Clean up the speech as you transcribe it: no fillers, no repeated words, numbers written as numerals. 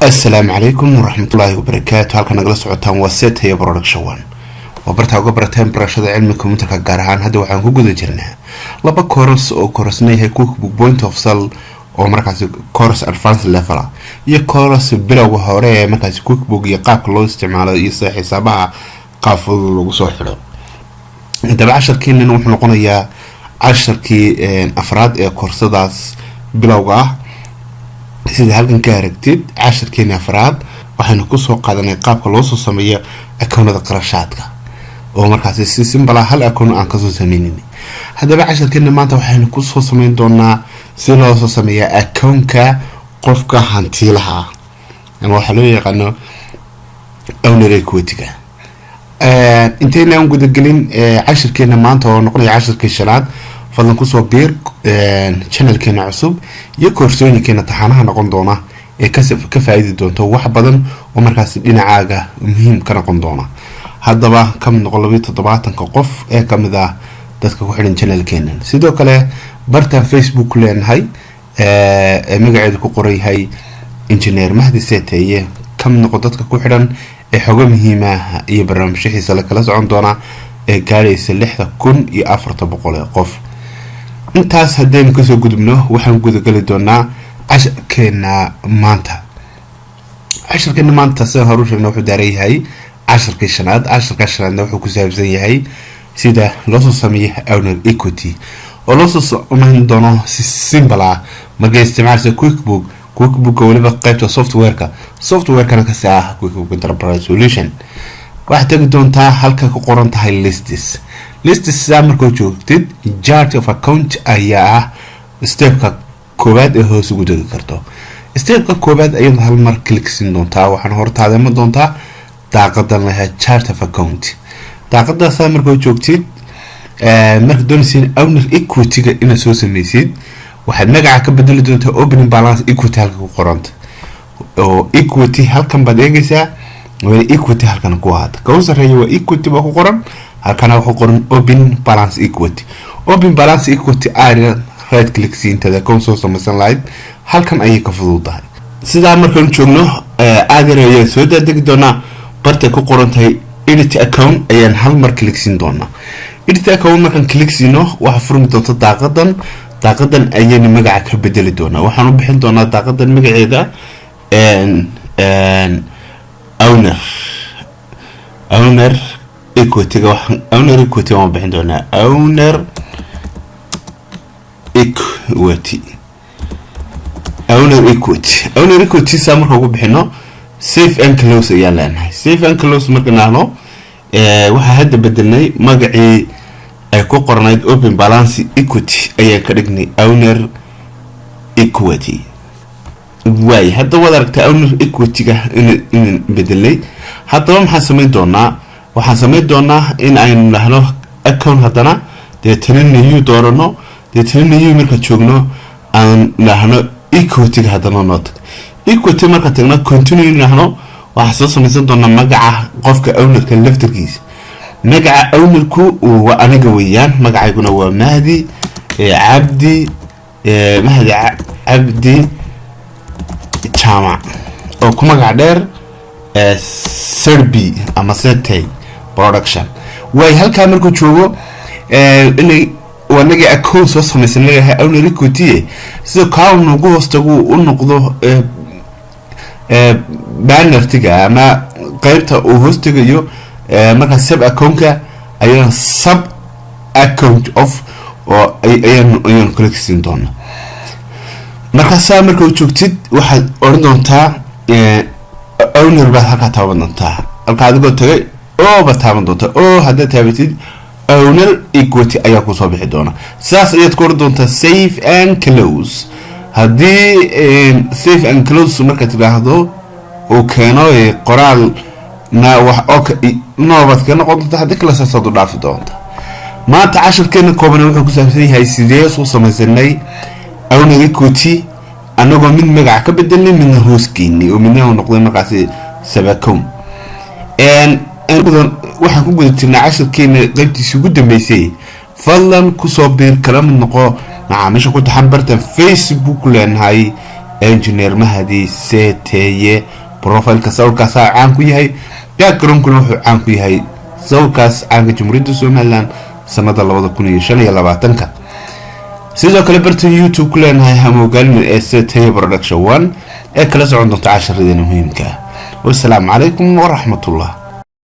السلام عليكم ورحمة الله وبركاته. halkan nagala socotaan waa Setaya Production oo barta uga barateen barashada cilmiga kombiyuutarka gaar ahaan hadda waxaan ku guda jirnaa laba course oo course-na yahay Cookbook Point of Sale oo markaas course advanced level ah iyo course bilowga hore ee markaas Cookbook iyo qaabka loo isticmaalo iyo sida xisaabaha qaabka lagu soo xiro. Hadaba casharkeenna wuxuu noqonayaa casharkii afraad ee koorsadaas bilowga ah. sida halkan ka aragtid casharkeena afraad waxaanu ku soo qaadanay qaabka loo soo sameeyo akoonada qarashaadka oo markaas si simple ah hal akoon aan ka soo sameeynin. hadaba casharkeena maanta waxaanu ku soo sameyn doonaa si loo soo sameeyo akoonka qofka hantilaha ama waxa loo yaqaano owner equity-ga. intayna aan guda galin casharkeena maanta oo noqonaya casharkii shanaad fadlan ku soo biir channelkeena cusub iyo koorsooyinkeena taxanaha noqon doona ee ka faa'iidi doonto wax badan oo markaas dhinacaaga muhiim ka noqon doona. hadaba kam noqon 27 qof ee kamid ah dadka ku xiran channelkeena. sidoo kale barta Facebook leenahay magaceedu ku qoran yahay Engineer Mahdi Setaya kam noqon dadka ku xiran ee xogo muhiim ah iyo barnaamijyo xiiso leh kala socon doona ee gaaraysa 6400 qof. intaas haddaynu kasoo gudubno waxaan guda gali doonaa casharkeena maanta. casharkeena maanta sida hore u sheegnay wuxuu daaran yahay casharkii shanaad. casharka shanaadna wuxuu ku saabsan yahay sida loo soo sameeyo owner equity oo loo soo sameyn doono si simple ah marka isticmaalka Cookbook waliba qaybta software-kana ka saa Cookbook Enterprise Solution. waxaad tagi doontaa halka ku qoran tahay lists markoo joogtid chart of account ayaa ah stepka koowaad ee hoos ugu degi karto. stepka koowaad ayaad hal mar click siin doontaa waxaan hortaada ma doontaa daaqadan leh chart of account. daaqadaas markoo joogtid marka doonaysid owner equity-ga inaad soo sameysid waxaad magaca ka bedeli doontaa opening balance equity halka ku qoranta oo equity halkan baad eegaysaa waa equity halkan ku aad ka sareeyo waa equity ba ku qoran halkan waxa qoran open balance equity area right click siintada console sameysan lahayd halkan ayay ka fududahay. sida markaan joogno aad soo degdegi doona barta ku qoran tahay edit account ayaan hal mar click siin doona. edit account markaan click siino waxa furmi doonta daaqadan ayaan magaca ka bedeli doona. waxaan u bixin doonaa daaqadan magaceeda owner equity waan bixin doonaa owner equity saa marka ugu bixino save and close ayaan leenahay. save and close marka naano waxaa hadda bedelnay magacii ay ku qornayd open balance equity ayaan ka dhignay owner equity. waay hadda wada aragtay owner equity-ga in bedelay. haddaba maxaan sameyn doonaa waxaan sameyn doonaa in aynu lahno account haddana deetana new doorano deetana new marka joogno aan lahno equity-ga haddana noot equity marka tagno continue lahno waxaan soo sameysan doonaa magaca qofka ownerka laftirkiisa. magaca ownerku waa aniga weeyaan magacayguna waa Mahdi Cabdi Chama oo ku magac dheer Serbi ama Setaya Production. way halka markuu joogo inay wanaga account soo sameysan leeyahay owner equity sida kaan ugu hoostagu u noqdo banner-tiga ama qaybta uu hoostigayo marka sub account-ka ayaan sub account of oo ayaan click siin doona. marka saa marka uu joogtid waxaad oran doontaa owner baa halka taaban doontaa halka adigoo tagay oo ba taaban doontaa oo hadda taabatid owner equity ayaa ku soo bixi doona. saas ayaad ku oran doontaa save and close. haddii save and close marka tiraahdo oo keeno qoraal na wax okay noobad ka noqon doonta haddii kala soo dhaafi doonta. maanta casharkeena kooban wuxuu ku saabsan yahay sidee soo sameysanay owner equity anagoo mid magac ka bedelnay midna hooskeeni oo midna uu noqday markaas sabakoon. waxaan ku guda jirnaa casharkeena qaybtiisa ugu dambeysay. fadlan ku soo biir kala mid noqo macaamiisha ku taxan barta Facebook leenahay engineer mahdi seeteye profilka sawirkaas caan ku yahay backgroundkuna wuxuu caan ku yahay sawirkaas caanka Jamhuuriyadda Somaliland sanada 2025 sidoo kale bartan YouTube ku leenahay hamoogalin ee seeteye production 1 ee kala socon doonta casharada muhiimka والسلام عليكم ورحمة الله.